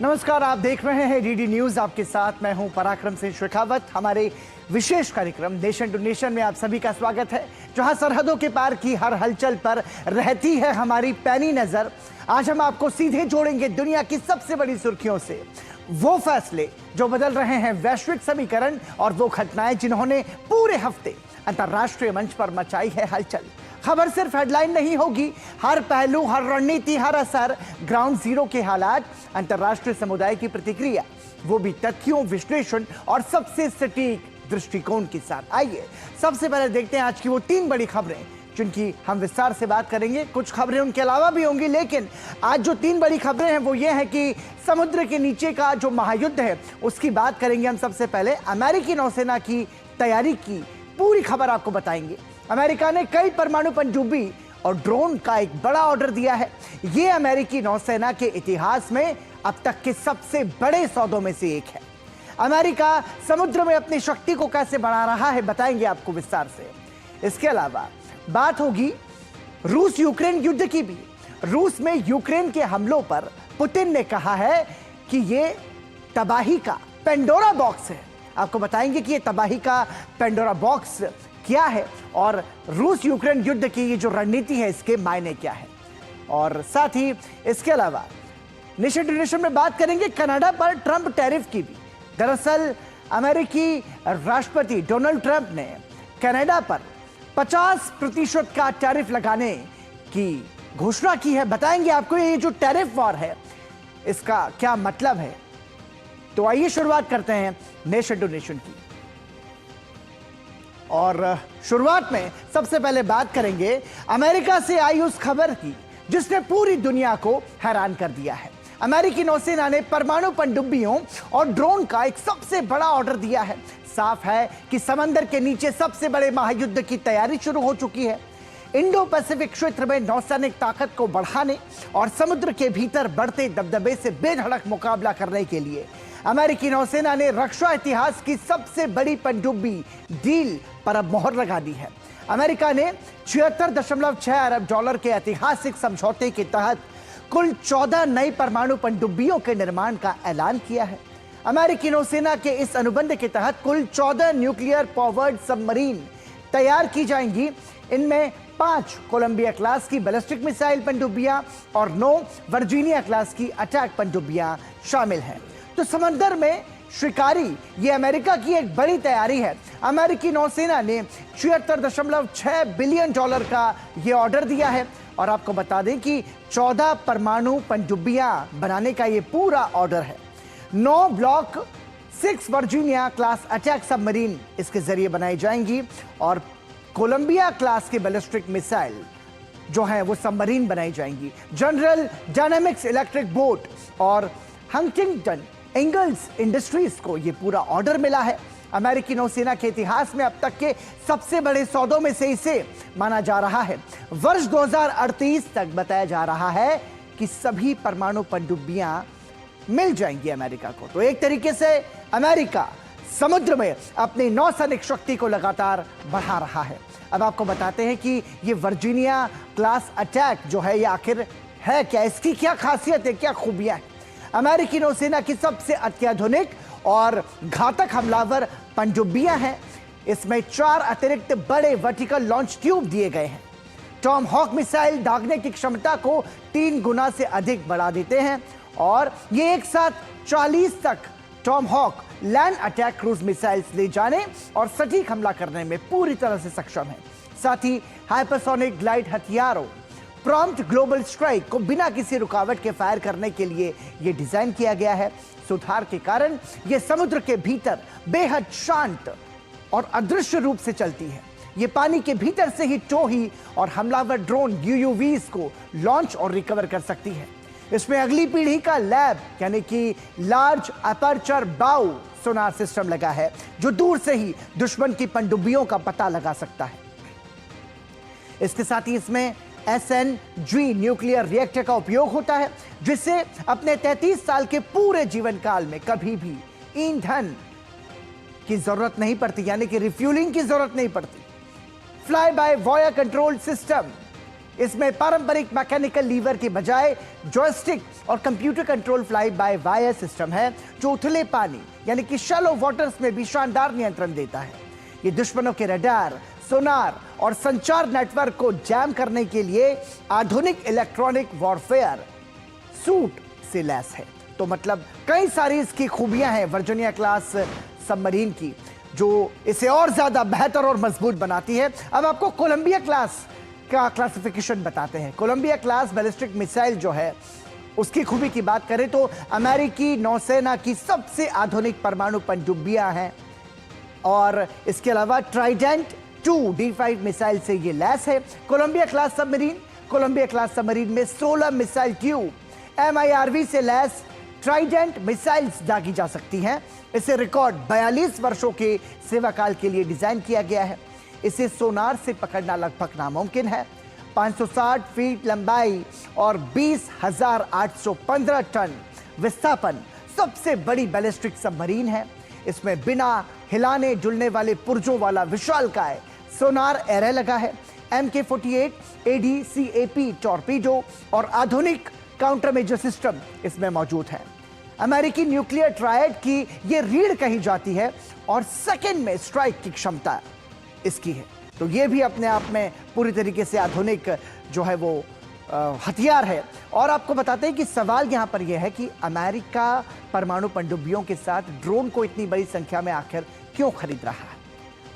नमस्कार, आप देख रहे हैं डीडी न्यूज। आपके साथ मैं हूं पराक्रम सिंह शेखावत। हमारे विशेष कार्यक्रम नेशन टू नेशन में आप सभी का स्वागत है, जहां सरहदों के पार की हर हलचल पर रहती है हमारी पैनी नजर। आज हम आपको सीधे जोड़ेंगे दुनिया की सबसे बड़ी सुर्खियों से। वो फैसले जो बदल रहे हैं वैश्विक समीकरण, और वो घटनाएं जिन्होंने पूरे हफ्ते अंतर्राष्ट्रीय मंच पर मचाई है हलचल। खबर सिर्फ हेडलाइन नहीं होगी, हर पहलू, हर रणनीति, हर असर, ग्राउंड जीरो के हालात, अंतर्राष्ट्रीय समुदाय की प्रतिक्रिया, वो भी तथ्यों, विश्लेषण और सबसे सटीक दृष्टिकोण के साथ। आइए सबसे पहले देखते हैं आज की वो 3 बड़ी खबरें जिनकी हम विस्तार से बात करेंगे। कुछ खबरें उनके अलावा भी होंगी, लेकिन आज जो 3 बड़ी खबरें हैं वो ये है कि समुद्र के नीचे का जो महायुद्ध है उसकी बात करेंगे हम। सबसे पहले अमेरिकी नौसेना की तैयारी की पूरी खबर आपको बताएंगे। अमेरिका ने कई परमाणु पनडुब्बी और ड्रोन का एक बड़ा ऑर्डर दिया है। यह अमेरिकी नौसेना के इतिहास में अब तक के सबसे बड़े सौदों में से एक है। अमेरिका समुद्र में अपनी शक्ति को कैसे बढ़ा रहा है बताएंगे आपको विस्तार से। इसके अलावा बात होगी रूस यूक्रेन युद्ध की भी। रूस में यूक्रेन के हमलों पर पुतिन ने कहा है कि यह तबाही का पेंडोरा बॉक्स है। आपको बताएंगे कि यह तबाही का पेंडोरा बॉक्स क्या है और रूस यूक्रेन युद्ध की ये जो रणनीति है इसके मायने क्या है। और साथ ही इसके अलावा नेशन टू नेशन में बात करेंगे कनाडा पर ट्रंप टैरिफ की भी। दरअसल अमेरिकी राष्ट्रपति डोनाल्ड ट्रंप ने कनाडा पर 50% का टैरिफ लगाने की घोषणा की है। बताएंगे आपको ये जो टैरिफ वॉर है इसका क्या मतलब है। तो आइए शुरुआत करते हैं नेशन टू नेशन की। और शुरुआत में सबसे पहले बात करेंगे अमेरिका से आई उस खबर की जिसने पूरी दुनिया को हैरान कर दिया है। अमेरिकी नौसेना ने परमाणु पनडुब्बियों और ड्रोन का एक सबसे बड़ा ऑर्डर दिया है। साफ है कि समंदर के नीचे सबसे बड़े महायुद्ध की तैयारी शुरू हो चुकी है। इंडो पैसिफिक क्षेत्र में नौसैनिक ताकत को बढ़ाने और समुद्र के भीतर बढ़ते दबदबे से बेधड़क मुकाबला करने के लिए अमेरिकी नौसेना ने रक्षा इतिहास की सबसे बड़ी पनडुब्बी डील पर अब मोहर लगा दी है। अमेरिका ने $76.6 अरब के ऐतिहासिक समझौते के तहत कुल 14 नई परमाणु पनडुब्बियों के निर्माण का ऐलान किया है। अमेरिकी नौसेना के इस अनुबंध के तहत कुल 14 न्यूक्लियर पावर्ड सबमरीन तैयार की जाएंगी। इनमें 5 कोलंबिया क्लास की बैलिस्टिक मिसाइल पनडुब्बियां और 9 वर्जीनिया क्लास की अटैक पनडुब्बियां शामिल हैं। तो समंदर में शिकारी ये अमेरिका की एक बड़ी तैयारी है। अमेरिकी नौसेना ने $76.6 बिलियन का ये ऑर्डर दिया है। और आपको बता दें कि 14 परमाणु पनडुब्बियां बनाने का ये पूरा ऑर्डर है। 9 block 6 Virginia class attack submarine इसके जरिए बनाई जाएंगी और कोलंबिया क्लास के बैलिस्टिक मिसाइल जो है वो सबमरीन बनाई जाएंगी। जनरल डायनामिक्स इलेक्ट्रिक बोट और हंटिंगटन इंगल्स इंडस्ट्रीज को यह पूरा ऑर्डर मिला है। अमेरिकी नौसेना के इतिहास में अब तक के सबसे बड़े सौदों में से इसे माना जा रहा है। वर्ष 2038 तक बताया जा रहा है कि सभी परमाणु पनडुब्बियां मिल जाएंगी अमेरिका को। तो एक तरीके से अमेरिका समुद्र में अपनी नौसैनिक शक्ति को लगातार बढ़ा रहा है। अब आपको बताते हैं कि ये वर्जीनिया क्लास अटैक जो है ये आखिर है क्या, इसकी क्या खासियत है, क्या खूबियां हैं। अमेरिकी नौसेना की सबसे अत्याधुनिक और घातक हमलावर पनडुब्बियां हैं। इसमें 4 अतिरिक्त बड़े वर्टिकल लॉन्च ट्यूब दिए गए हैं। टॉम हॉक मिसाइल दागने की क्षमता को 3 गुना से अधिक बढ़ा देते हैं और ये एक साथ 40 तक Tomahawk land attack cruise missiles ले जाने और सटीक हमला करने में पूरी तरह से सक्षम है। साथ ही हाइपरसोनिक ग्लाइड हथियारों प्रॉम्प्ट ग्लोबल स्ट्राइक को बिना किसी रुकावट के फायर करने के लिए यह डिजाइन किया गया है। सुधार के कारण यह समुद्र के भीतर बेहद शांत और अदृश्य रूप से चलती है। यह पानी के भीतर से ही टोही और हमलावर ड्रोन यूयूवीज को लॉन्च और रिकवर कर सकती है। इसमें अगली पीढ़ी का लैब यानी कि लार्ज अपर्चर बाउ सोनार सिस्टम लगा है जो दूर से ही दुश्मन की पनडुब्बियों का पता लगा सकता है। इसके साथ ही इसमें SNG न्यूक्लियर रिएक्टर का उपयोग होता है जिससे अपने 33 साल के पूरे जीवन काल में कभी भी ईंधन की जरूरत नहीं पड़ती, यानी कि रिफ्यूलिंग की जरूरत नहीं पड़ती। Fly by wire control system इसमें पारंपरिक मैकेनिकल लीवर के बजाय जॉयस्टिक और computer control fly by wire system है, जो उथले पानी यानी कि शैलो वाटर्स में भी शानदार नियंत्रण देता है। ये दुश्मनों के रडार, सोनार और संचार नेटवर्क को जैम करने के लिए आधुनिक इलेक्ट्रॉनिक वॉरफेयर सूट से लैस है। तो मतलब कई सारी इसकी खूबियां हैं वर्जीनिया क्लास सबमरीन की, जो इसे और ज्यादा बेहतर और मजबूत बनाती है। अब आपको कोलंबिया क्लास का क्लासिफिकेशन बताते हैं। कोलंबिया क्लास बैलिस्टिक मिसाइल जो है, उसकी खूबी की बात करें तो अमेरिकी नौसेना की सबसे आधुनिक परमाणु पनडुब्बियां हैं और इसके अलावा ट्राइडेंट 2 D5 मिसाइल से ये लैस है। कोलंबिया क्लास सबमरीन में 16 मिसाइल ट्यूब MIRV से लैस ट्राइडेंट मिसाइल्स दागी जा सकती हैं। इसे रिकॉर्ड 42 वर्षों के सेवा काल के लिए डिजाइन किया गया है। इसे सोनार से पकड़ना लगभग नामुमकिन है। 560 फीट लंबाई और 20,815 टन विस्थापन सबसे बड़ी बैलिस्टिक सबमरीन है। इसमें बिना हिलाने जुलने वाले पुर्जों वाला विशालकाय सोनार एरे लगा है। MK-48 ADCAP टॉर्पीडो और आधुनिक काउंटर मेजर सिस्टम इसमें मौजूद है। अमेरिकी न्यूक्लियर ट्रायड की ये रीढ़ कही जाती है और सेकंड में स्ट्राइक की क्षमता इसकी है। तो ये भी अपने आप में पूरी तरीके से आधुनिक जो है वो हथियार है। और आपको बताते हैं कि सवाल यहां पर यह है कि अमेरिका परमाणु पनडुब्बियों के साथ ड्रोन को इतनी बड़ी संख्या में आखिर क्यों खरीद रहा है,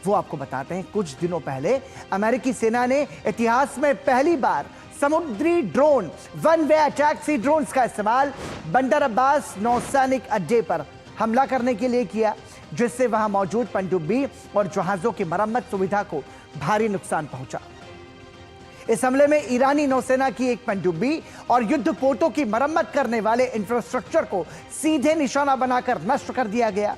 वो आपको बताते हैं। कुछ दिनों पहले अमेरिकी सेना ने इतिहास में पहली बार समुद्री ड्रोन वन वे अटैक सी ड्रोन्स का इस्तेमाल बंदर अब्बास नौसैनिक अड्डे पर हमला करने के लिए किया, जिससे वहां मौजूद पनडुब्बी और जहाजों की मरम्मत सुविधा को भारी नुकसान पहुंचा। इस हमले में ईरानी नौसेना की एक पनडुब्बी और युद्धपोतों की मरम्मत करने वाले इंफ्रास्ट्रक्चर को सीधे निशाना बनाकर नष्ट कर दिया गया,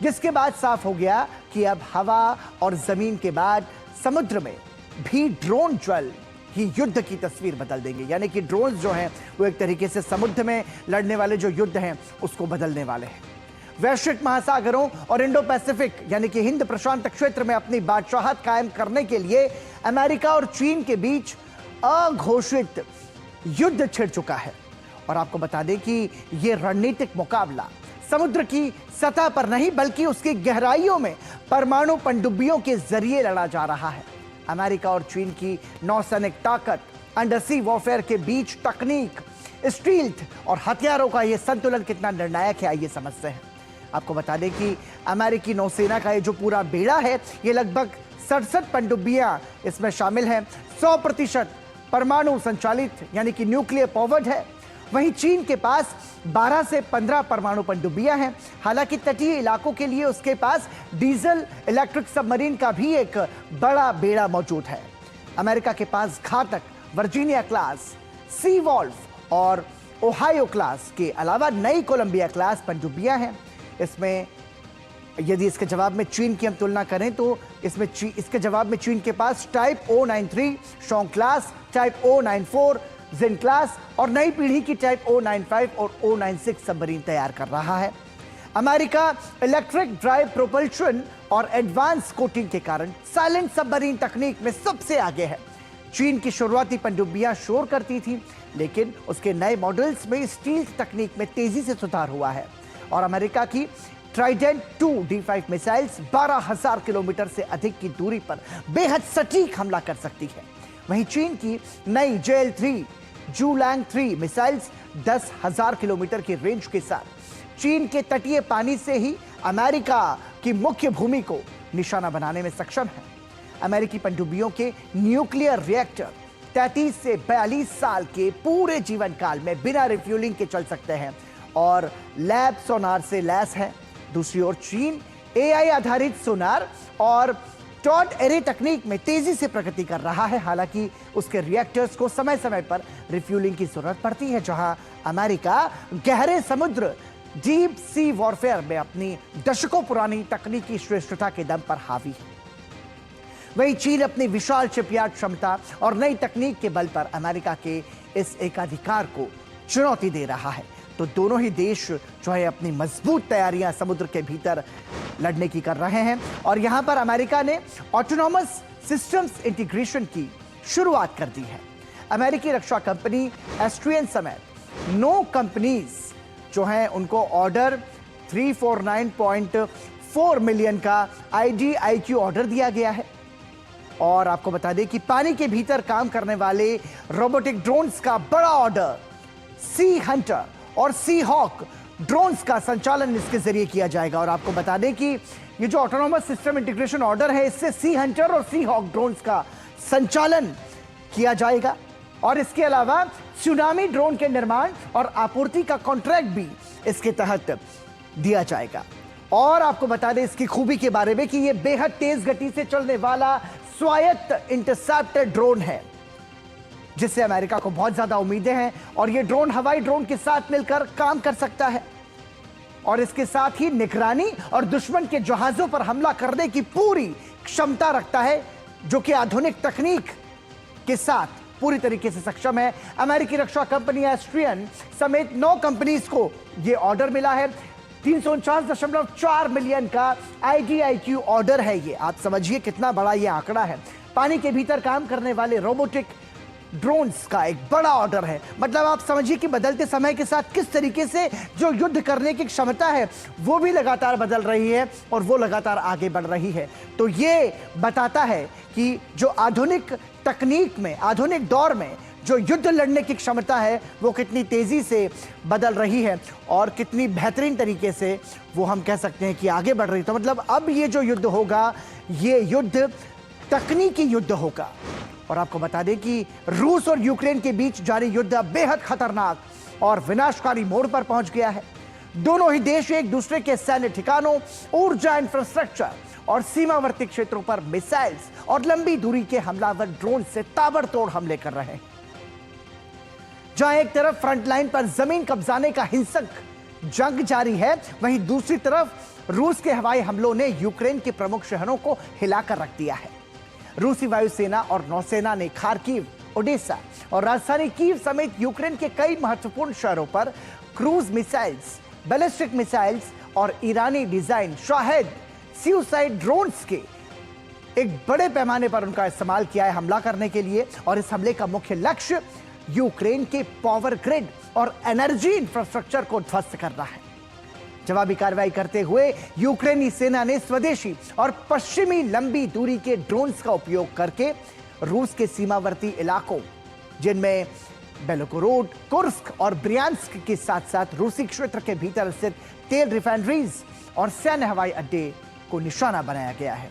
जिसके बाद साफ हो गया कि अब हवा और जमीन के बाद समुद्र में भी ड्रोन ज्वल ही युद्ध की तस्वीर बदल देंगे। यानी कि ड्रोन जो हैं वो एक तरीके से समुद्र में लड़ने वाले जो युद्ध हैं उसको बदलने वाले हैं। वैश्विक महासागरों और इंडो पैसिफिक यानी कि हिंद प्रशांत क्षेत्र में अपनी बादशाहत कायम करने के लिए अमेरिका और चीन के बीच अघोषित युद्ध छिड़ चुका है। और आपको बता दें कि यह रणनीतिक मुकाबला समुद्र की सतह पर नहीं बल्कि उसकी गहराइयों में परमाणु पनडुब्बियों के जरिए लड़ा जा रहा है। अमेरिका और चीन की नौसैनिक ताकत, अंडरसी वॉरफेयर के बीच तकनीक, स्टील्थ और हथियारों का यह संतुलन कितना निर्णायक है, आइए समझते हैं। आपको बता दें कि अमेरिकी नौसेना का ये जो पूरा बेड़ा है, ये लगभग 67 पनडुब्बियां इसमें शामिल हैं। 100% परमाणु संचालित यानी कि न्यूक्लियर पावर्ड है। वहीं चीन के पास 12 से 15 परमाणु पनडुब्बियां हैं। हालांकि तटीय इलाकों के लिए उसके पास डीजल इलेक्ट्रिक सबमरीन का भी एक बड़ा बेड़ा मौजूद है। अमेरिका के पास घातक वर्जीनिया क्लास, सी वॉल्फ और ओहायो क्लास के अलावा नई कोलंबिया क्लास पनडुब्बियां हैं। इसमें यदि इसके जवाब में चीन की हम तुलना करें तो इसके जवाब में चीन के पास type O93 Shang class, type O94 Jin class और नई पीढ़ी की टाइप O95 और O96 सबमरीन तैयार कर रहा है। अमेरिका इलेक्ट्रिक ड्राइव प्रोपल्शन और एडवांस कोटिंग के कारण साइलेंट सबमरीन तकनीक में सबसे आगे है। चीन की शुरुआती पनडुब्बियां शोर करती थी, लेकिन उसके नए मॉडल्स में स्टील तकनीक में तेजी से सुधार हुआ है। और अमेरिका की ट्राइडेंट 2 D5 मिसाइल्स 12,000 किलोमीटर से अधिक की दूरी पर बेहद सटीक हमला कर सकती है। वहीं चीन की नई JL-3 जुलैंग 3 मिसाइल्स 10,000 किलोमीटर की रेंज के साथ चीन के तटीय पानी से ही अमेरिका की मुख्य भूमि को निशाना बनाने में सक्षम है। अमेरिकी पनडुब्बियों के न्यूक्लियर रिएक्टर 33 से 42 साल के पूरे जीवन काल में बिना रिफ्यूलिंग के चल सकते हैं और लैब सोनार से लैस है। दूसरी ओर चीन AI आधारित सोनार और टॉड एरे तकनीक में तेजी से प्रगति कर रहा है। हालांकि उसके रिएक्टर्स को समय समय पर रिफ्यूलिंग की जरूरत पड़ती है, जहां अमेरिका गहरे समुद्र डीप सी वॉरफेयर में अपनी दशकों पुरानी तकनीकी श्रेष्ठता के दम पर हावी है। वहीं चीन अपनी विशाल शिपयार्ड क्षमता और नई तकनीक के बल पर अमेरिका के इस एकाधिकार को चुनौती दे रहा है। तो दोनों ही देश जो है अपनी मजबूत तैयारियां समुद्र के भीतर लड़ने की कर रहे हैं। और यहां पर अमेरिका ने ऑटोनॉमस सिस्टम्स इंटीग्रेशन की शुरुआत कर दी है। अमेरिकी रक्षा कंपनी एस्ट्रियन समेत 9 कंपनीज जो हैं उनको ऑर्डर 349.4 मिलियन का IDIQ ऑर्डर दिया गया है। और आपको बता दें कि पानी के भीतर काम करने वाले रोबोटिक ड्रोन्स का बड़ा ऑर्डर सी हंटर और सी हॉक ड्रोन्स का संचालन इसके जरिए किया जाएगा। और आपको बता दें कि ये जो ऑटोनोमस सिस्टम इंटीग्रेशन ऑर्डर है, इससे सी हंटर और सी हॉक ड्रोन्स का संचालन किया जाएगा। और इसके अलावा सुनामी ड्रोन के निर्माण और आपूर्ति का कॉन्ट्रैक्ट भी इसके तहत दिया जाएगा। और आपको बता दें इसकी खूबी के बारे में कि यह बेहद तेज गति से चलने वाला स्वायत्त इंटरसेप्टर ड्रोन है, जिससे अमेरिका को बहुत ज्यादा उम्मीदें हैं। और यह ड्रोन हवाई ड्रोन के साथ मिलकर काम कर सकता है और इसके साथ ही निगरानी और दुश्मन के जहाजों पर हमला करने की पूरी क्षमता रखता है, जो कि आधुनिक तकनीक के साथ पूरी तरीके से सक्षम है। अमेरिकी रक्षा कंपनी एस्ट्रियन समेत 9 कंपनीज को यह ऑर्डर मिला है। 349.4 मिलियन का IDIQ ऑर्डर है ये। आप समझिए कितना बड़ा ये आंकड़ा है। पानी के भीतर काम करने वाले रोबोटिक ड्रोन्स का एक बड़ा ऑर्डर है। मतलब आप समझिए कि बदलते समय के साथ किस तरीके से जो युद्ध करने की क्षमता है वो भी लगातार बदल रही है और वो लगातार आगे बढ़ रही है। तो ये बताता है कि जो आधुनिक तकनीक में, आधुनिक दौर में जो युद्ध लड़ने की क्षमता है वो कितनी तेजी से बदल रही है और कितनी बेहतरीन तरीके से वो हम कह सकते हैं कि आगे बढ़ रही है। तो मतलब अब ये जो युद्ध होगा, ये युद्ध तकनीकी युद्ध होगा। और आपको बता दें कि रूस और यूक्रेन के बीच जारी युद्ध बेहद खतरनाक और विनाशकारी मोड़ पर पहुंच गया है। दोनों ही देश एक दूसरे के सैन्य ठिकानों, ऊर्जा इंफ्रास्ट्रक्चर और सीमावर्ती क्षेत्रों पर मिसाइल्स और लंबी दूरी के हमलावर ड्रोन से ताबड़तोड़ हमले कर रहे हैं। जहां एक तरफ फ्रंटलाइन पर जमीन कब्जाने का हिंसक जंग जारी है, वहीं दूसरी तरफ रूस के हवाई हमलों ने यूक्रेन के प्रमुख शहरों को हिलाकर रख दिया है। रूसी वायुसेना और नौसेना ने खार्किव, ओडेसा और राजधानी कीव समेत यूक्रेन के कई महत्वपूर्ण शहरों पर क्रूज मिसाइल्स, बैलिस्टिक मिसाइल्स और ईरानी डिजाइन शाहेद सुसाइड ड्रोन्स के एक बड़े पैमाने पर उनका इस्तेमाल किया है हमला करने के लिए। और इस हमले का मुख्य लक्ष्य यूक्रेन के पावर ग्रिड और एनर्जी इंफ्रास्ट्रक्चर को ध्वस्त करना है। जवाबी कार्रवाई करते हुए यूक्रेनी सेना ने स्वदेशी और पश्चिमी लंबी दूरी के ड्रोन्स का उपयोग करके रूस के सीमावर्ती इलाकों, जिनमें बेलोगोरोड, कुर्स्क और ब्रियांस्क के साथ साथ रूसी क्षेत्र के भीतर स्थित तेल रिफाइनरीज और सैन्य हवाई अड्डे को निशाना बनाया गया है।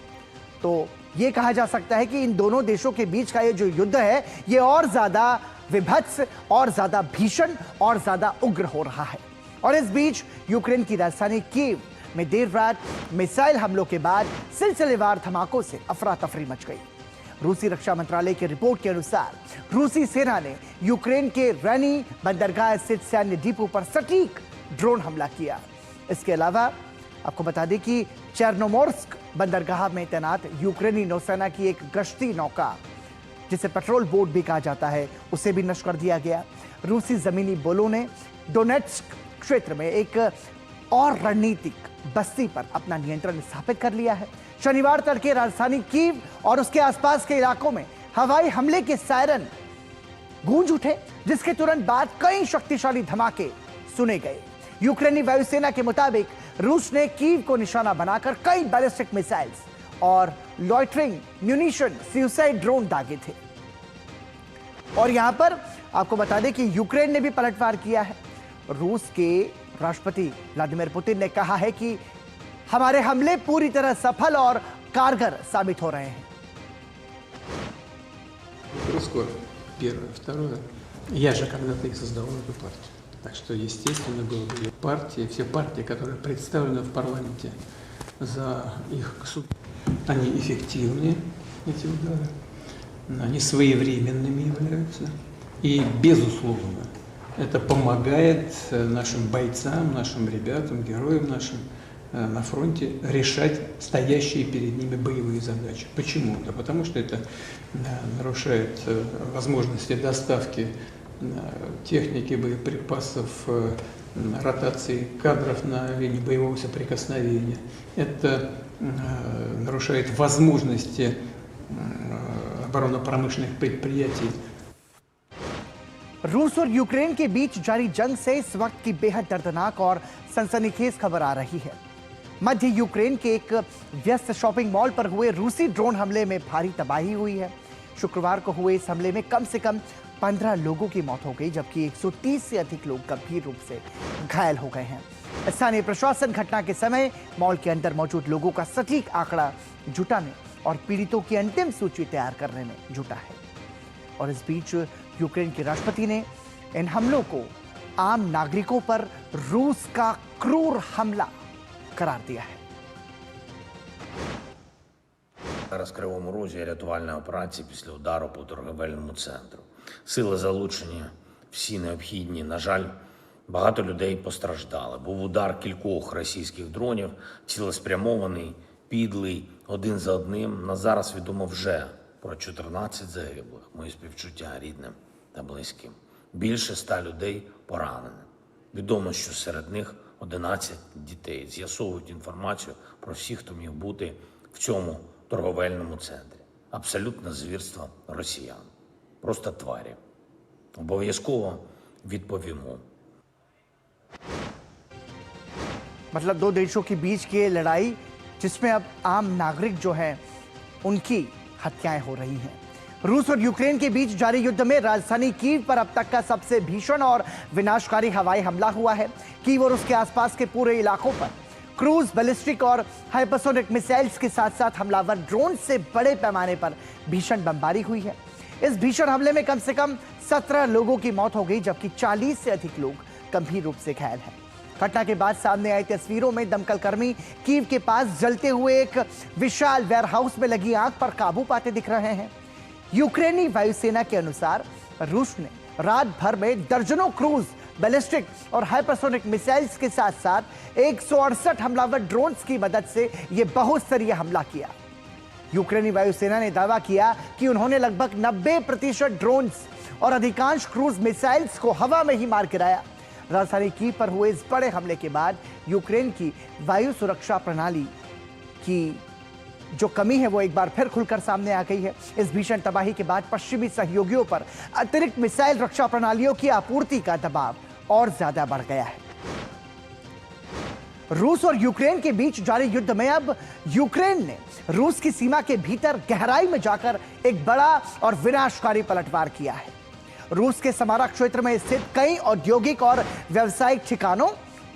तो यह कहा जा सकता है कि इन दोनों देशों के बीच का ये जो युद्ध है, ये और ज्यादा विभत्स, और ज्यादा भीषण और ज्यादा उग्र हो रहा है। और इस बीच यूक्रेन की राजधानी कीव में देर रात मिसाइल हमलों के बाद सिलसिलेवार धमाकों से अफरा तफरी मच गई। रूसी रक्षा मंत्रालय की रिपोर्ट के अनुसार रूसी सेना ने यूक्रेन के रैनी बंदरगाह स्थित सैन्य डिपो पर सटीक ड्रोन हमला किया। इसके अलावा आपको बता दें कि चेर्नोमोर्स्क बंदरगाह में तैनात यूक्रेनी नौसेना की एक गश्ती नौका, जिसे पेट्रोल बोट भी कहा जाता है, उसे भी नष्ट कर दिया गया। रूसी जमीनी बलों ने डोनेट्स्क क्षेत्र में एक और रणनीतिक बस्ती पर अपना नियंत्रण स्थापित कर लिया है। शनिवार तड़के राजधानी कीव और उसके आसपास के इलाकों में हवाई हमले के सायरन गूंज उठे, जिसके तुरंत बाद कई शक्तिशाली धमाके सुने गए। यूक्रेनी वायुसेना के मुताबिक रूस ने कीव को निशाना बनाकर कई बैलिस्टिक मिसाइल्स और लॉइटरिंग म्यूनिशन सुसाइड ड्रोन दागे थे। और यहां पर आपको बता दें कि यूक्रेन ने भी पलटवार किया है। रूस के राष्ट्रपति व्लादिमीर पुतिन ने कहा है कि हमारे हमले पूरी तरह सफल और कारगर साबित हो रहे हैं। Первое. Второе. Я же когда-то и создавал эту партию. Так что, естественно, было и партии, все партии, которые представлены в парламенте, за их государство. Они эффективнее, эти удары. Они своевременными являются. И, безусловно, это помогает нашим бойцам, нашим ребятам, героям нашим на фронте решать стоящие перед ними боевые задачи. Почему? Да потому что это нарушает возможности доставки техники, боеприпасов, ротации кадров на линии боевого соприкосновения. Это нарушает возможности оборонно-промышленных предприятий. रूस और यूक्रेन के बीच जारी जंग से इस वक्त की बेहद दर्दनाक और सनसनीखेज खबर आ रही है। मध्य यूक्रेन के एक व्यस्त शॉपिंग मॉल पर हुए रूसी ड्रोन हमले में भारी तबाही हुई है। शुक्रवार को हुए इस हमले में कम से कम 15 लोगों की मौत हो गई, जबकि 130 से अधिक लोग गंभीर रूप से घायल हो गए हैं। स्थानीय प्रशासन घटना के समय मॉल के अंदर मौजूद लोगों का सटीक आंकड़ा जुटाने और पीड़ितों की अंतिम सूची तैयार करने में जुटा है। और इस बीच यूक्रेन के राष्ट्रपति ने इन हमलों को आम नागरिकों पर रूस का क्रूर हमला करार दिया है। Зараз в Кривому Розі рятувальна операція після удару по торговельному центру. Сили залучені всі необхідні. На жаль, багато людей постраждали. Був удар кількох російських дронів, цілеспрямований, підлий, один за одним. На зараз відомо вже про 14 загиблих. Мої співчуття рідним та близьким. Більше 100 людей поранені. Відомо, що серед них 11 дітей. З'ясовують інформацію про всіх, хто міг бути в цьому торговельному центрі. Абсолютне звірство росіян. Просто тварі. Обов'язково відповімо. मतलब दो देशों के बीच की ये लड़ाई जिसमें अब आम नागरिक जो हैं उनकी हत्याएं हो रही हैं। रूस और यूक्रेन के बीच जारी युद्ध में राजधानी कीव पर अब तक का सबसे भीषण और विनाशकारी हवाई हमला हुआ है। कीव और उसके आसपास के पूरे इलाकों पर क्रूज, बैलिस्टिक और हाइपरसोनिक मिसाइल्स के साथ साथ हमलावर ड्रोन से बड़े पैमाने पर भीषण बमबारी हुई है। इस भीषण हमले में कम से कम 17 लोगों की मौत हो गई, जबकि 40 से अधिक लोग गंभीर रूप से घायल हैं। घटना के बाद सामने आई तस्वीरों में दमकल कर्मी कीव के पास जलते हुए एक विशाल वेयरहाउस में लगी आग पर काबू पाते दिख रहे हैं। यूक्रेनी वायुसेना के अनुसार रूस ने रात भर में दर्जनों क्रूज, बैलिस्टिक और हाइपरसोनिक मिसाइल्स के साथ साथ 168 हमलावर ड्रोन्स की मदद से यह बहुस्तरीय हमला किया। यूक्रेनी वायुसेना ने दावा किया कि उन्होंने लगभग 90% ड्रोन्स और अधिकांश क्रूज मिसाइल्स को हवा में ही मार गिराया। राजधानी कीव पर हुए इस बड़े हमले के बाद यूक्रेन की वायु सुरक्षा प्रणाली की जो कमी है वो एक बार फिर खुलकर सामने आ गई है। इस भीषण तबाही के बाद पश्चिमी सहयोगियों पर अतिरिक्त मिसाइल रक्षा प्रणालियों की आपूर्ति का दबाव और ज्यादा बढ़ गया है। रूस और यूक्रेन के बीच जारी युद्ध में अब यूक्रेन ने रूस की सीमा के भीतर गहराई में जाकर एक बड़ा और विनाशकारी पलटवार किया है। रूस के समारा क्षेत्र में स्थित कई औद्योगिक और व्यावसायिक ठिकानों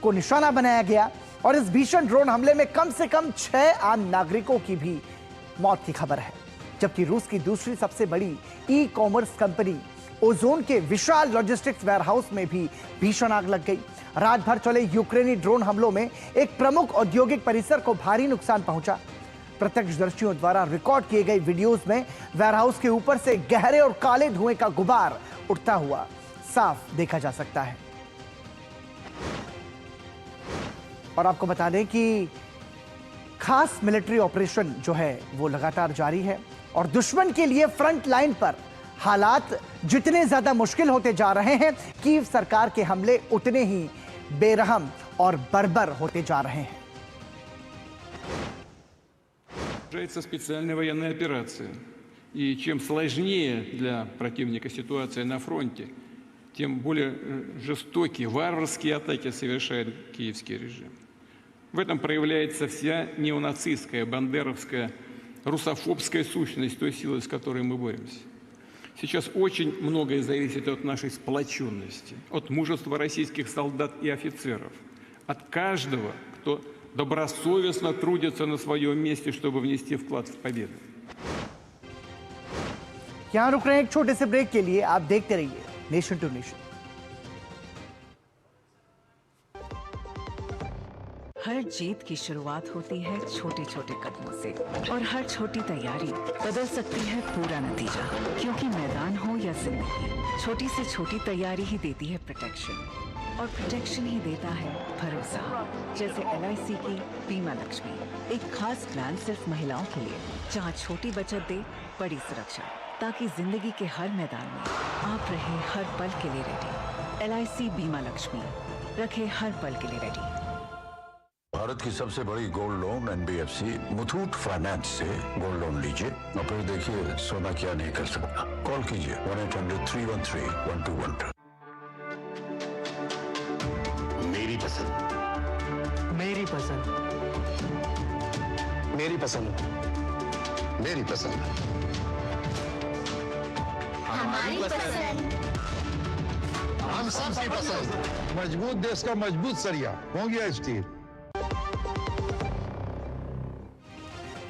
को निशाना बनाया गया और इस भीषण ड्रोन हमले में कम से कम 6 आम नागरिकों की भी मौत की खबर है। जबकि रूस की दूसरी सबसे बड़ी ई कॉमर्स कंपनी ओजोन के विशाल लॉजिस्टिक्स वेयरहाउस में भी भीषण आग लग गई। रात भर चले यूक्रेनी ड्रोन हमलों में एक प्रमुख औद्योगिक परिसर को भारी नुकसान पहुंचा। प्रत्यक्षदर्शियों द्वारा रिकॉर्ड किए गए वीडियोस में वेयरहाउस के ऊपर से गहरे और काले धुएं का गुबार उठता हुआ साफ देखा जा सकता है। और आपको बता दें कि खास मिलिट्री ऑपरेशन जो है वो लगातार जारी है और दुश्मन के लिए फ्रंट लाइन पर हालात जितने ज्यादा मुश्किल होते जा रहे हैं, कीव सरकार के हमले उतने ही बेरहम और बर्बर होते जा रहे हैं। Продолжается специальная военная операция. И чем сложнее для противника ситуация на фронте, тем более жестокие, варварские атаки совершает киевский режим. В этом проявляется вся неонацистская, бандеровская, русофобская сущность той силы, с которой мы боремся. Сейчас очень многое зависит от нашей сплоченности, от мужества российских солдат и офицеров, от каждого, кто добросовестно трудится на своем месте, чтобы внести вклад в победу. यहां रुक रहे हैं एक छोटे से ब्रेक के लिए। आप देखते रहिए नेशन टू नेशन। हर जीत की शुरुआत होती है छोटे छोटे कदमों से और हर छोटी तैयारी बदल सकती है पूरा नतीजा। क्योंकि मैदान हो या जिंदगी, छोटी से छोटी तैयारी ही देती है प्रोटेक्शन और प्रोटेक्शन ही देता है भरोसा। जैसे LIC की बीमा लक्ष्मी, एक खास प्लान सिर्फ महिलाओं के लिए जहां छोटी बचत दे बड़ी सुरक्षा, ताकि जिंदगी के हर मैदान में आप रहे हर पल के लिए रेडी। LIC बीमा लक्ष्मी, रखे हर पल के लिए रेडी। भारत की सबसे बड़ी gold loan NBFC Muthoot finance से गोल्ड लोन लीजिए और फिर देखिए सोना क्या नहीं कर सकता। कॉल कीजिए 1-800-313-1213। मेरी पसंद, मेरी पसंद, मेरी पसंद, मेरी पसंद, हमारी पसंद। हम सबकी पसंद। मजबूत देश का मजबूत सरिया हो गया स्टील।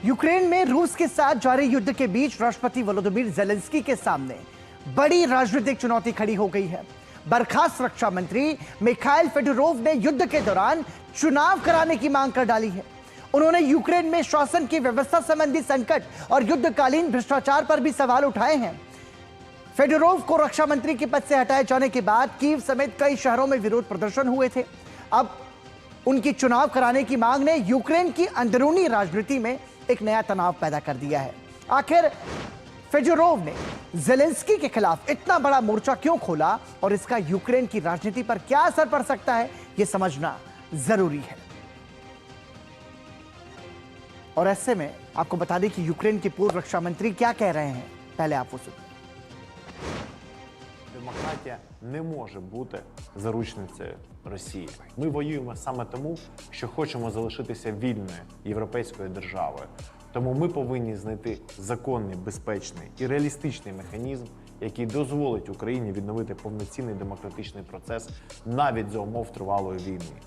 यूक्रेन में रूस के साथ जारी युद्ध के बीच राष्ट्रपति वोलोदिमीर जेलेंस्की के सामने बड़ी राजनीतिक चुनौती खड़ी हो गई है। बर्खास्त रक्षा मंत्री मिखाइल फेडोरोव ने युद्ध के दौरान चुनाव कराने की मांग कर डाली है। उन्होंने यूक्रेन में शासन की व्यवस्था संबंधी संकट और युद्धकालीन भ्रष्टाचार पर भी सवाल उठाए हैं। फेडोरोव को रक्षा मंत्री के पद से हटाए जाने के बाद कीव समेत कई शहरों में विरोध प्रदर्शन हुए थे। अब उनकी चुनाव कराने की मांग ने यूक्रेन की अंदरूनी राजनीति में एक नया तनाव पैदा कर दिया है। आखिर फेडोरोव ने जेलेंस्की के खिलाफ इतना बड़ा मोर्चा क्यों खोला और इसका यूक्रेन की राजनीति पर क्या असर पड़ सकता है, यह समझना जरूरी है। और ऐसे में आपको बता दें कि यूक्रेन के पूर्व रक्षा मंत्री क्या कह रहे हैं, पहले आप वो सुनिए। Демократія не може бути заручницею Росії. Ми воюємо саме тому, що хочемо залишитися вільною європейською державою. Тому ми повинні знайти законний, безпечний і реалістичний механізм, який дозволить Україні відновити повноцінний демократичний процес навіть за умов тривалої війни.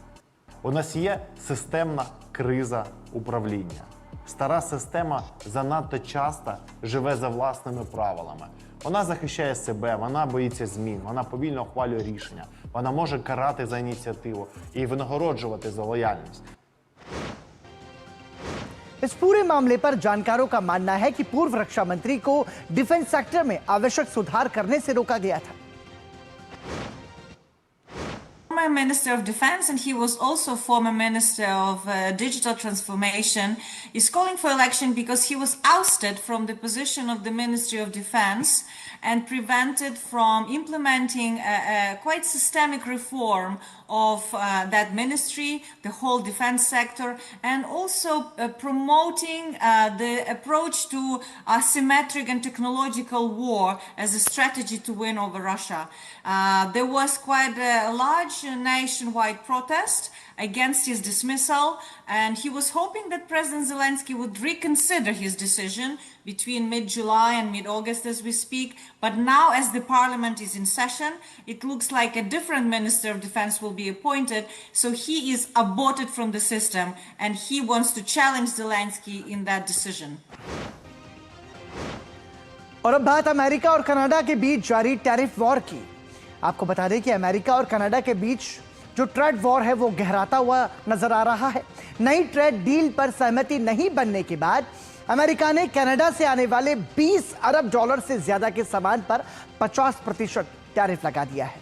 У нас є системна криза управління. Стара система занадто часто живе за власними правилами. Вона захищає себе, вона боїться змін, вона повільно ухвалює рішення, вона може карати за ініціативу і винагороджувати за лояльність. इस पूरे मामले पर जानकारों का मानना है कि पूर्व रक्षा मंत्री को डिफेंस सेक्टर में आवश्यक सुधार करने से रोका गया था। Former Minister of Defense, and he was also former Minister of Digital Transformation, is calling for election because he was ousted from the position of the Ministry of Defense and prevented from implementing a quite systemic reform of that ministry, the whole defense sector, and also promoting the approach to asymmetric and technological war as a strategy to win over Russia. There was quite a large nationwide protest against his dismissal, and he was hoping that President Zelensky would reconsider his decision between mid-July and mid-August as we speak. But now, as the parliament is in session, it looks like a different Minister of Defense will be appointed, so he is aborted from the system, and he wants to challenge Zelensky in that decision. और अब बात America और Canada के बीच जारी tariff war की। आपको बता दें कि अमेरिका और कनाडा के बीच जो ट्रेड वॉर है वो गहराता हुआ नजर आ रहा है। नई ट्रेड डील पर सहमति नहीं बनने के बाद अमेरिका ने कनाडा से आने वाले 20 अरब डॉलर से ज्यादा के सामान पर 50% टैरिफ लगा दिया है।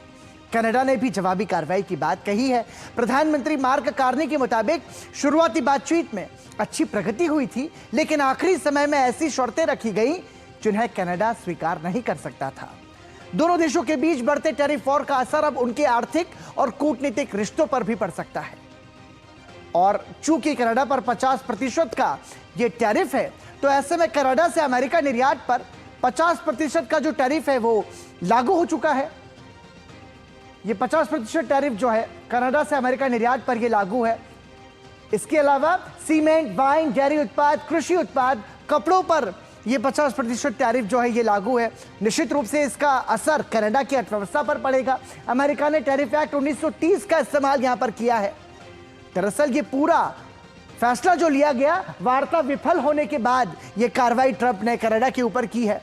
कनाडा ने भी जवाबी कार्रवाई की बात कही है। प्रधानमंत्री मार्क कार्नी के मुताबिक शुरुआती बातचीत में अच्छी प्रगति हुई थी, लेकिन आखिरी समय में ऐसी शर्तें रखी गई जिन्हें कनाडा स्वीकार नहीं कर सकता था। दोनों देशों के बीच बढ़ते टैरिफ वॉर का असर अब उनके आर्थिक और कूटनीतिक रिश्तों पर भी पड़ सकता है। और चूंकि कनाडा पर 50% का यह टैरिफ है, तो ऐसे में कनाडा से अमेरिका निर्यात पर 50% का जो टैरिफ है वो लागू हो चुका है। ये 50% टैरिफ जो है कनाडा से अमेरिका निर्यात पर यह लागू है। इसके अलावा सीमेंट, वाइन, डेयरी उत्पाद, कृषि उत्पाद, कपड़ों पर यह 50% टैरिफ जो है ये लागू है। निश्चित रूप से इसका असर कनाडा की अर्थव्यवस्था पर पड़ेगा। अमेरिका ने टैरिफ एक्ट 1930 का इस्तेमाल यहां पर किया है। दरअसल ये पूरा फैसला जो लिया गया, वार्ता विफल होने के बाद यह कार्रवाई ट्रंप ने कनाडा के ऊपर की है।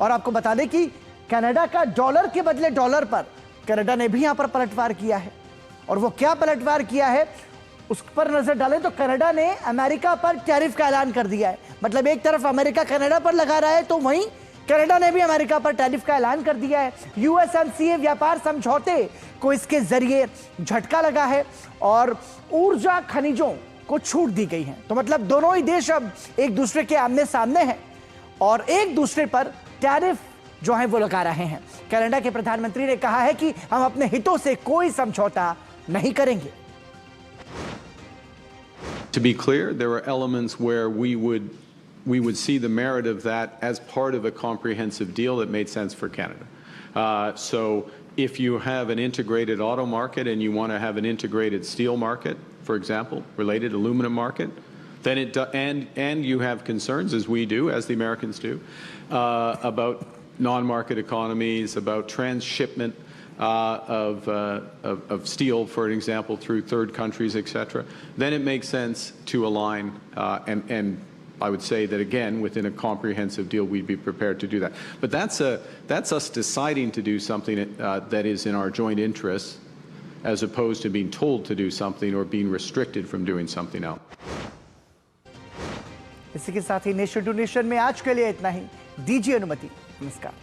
और आपको बता दें कि कनाडा का डॉलर के बदले डॉलर पर कनाडा ने भी यहां पर पलटवार किया है। और वो क्या पलटवार किया है उस पर नजर डालें तो कनाडा ने अमेरिका पर टैरिफ का ऐलान कर दिया है। मतलब एक तरफ अमेरिका कनाडा पर लगा रहा है, तो वहीं कनाडा ने भी अमेरिका पर टैरिफ का ऐलान कर दिया है। यूएसएमसीए व्यापार समझौते को इसके जरिए झटका लगा है और ऊर्जा खनिजों को छूट दी गई है। तो मतलब दोनों ही देश अब एक दूसरे के आमने सामने हैं और एक दूसरे पर टैरिफ जो है वो लगा रहे हैं। कनाडा के प्रधानमंत्री ने कहा है कि हम अपने हितों से कोई समझौता नहीं करेंगे। To be clear, there are elements where we would see the merit of that as part of a comprehensive deal that made sense for Canada. So if you have an integrated auto market and you want to have an integrated steel market, for example, related aluminum market, then and you have concerns, as we do, as the Americans do, about non-market economies, about transshipment of steel, for example, through third countries, etc., then it makes sense to align, and I would say that, again, within a comprehensive deal, we'd be prepared to do that. But that's us deciding to do something that is in our joint interests, as opposed to being told to do something or being restricted from doing something else. इसी के साथ ही nation to nation में आज के लिए इतना ही। दीजिए अनुमति। नमस्कार।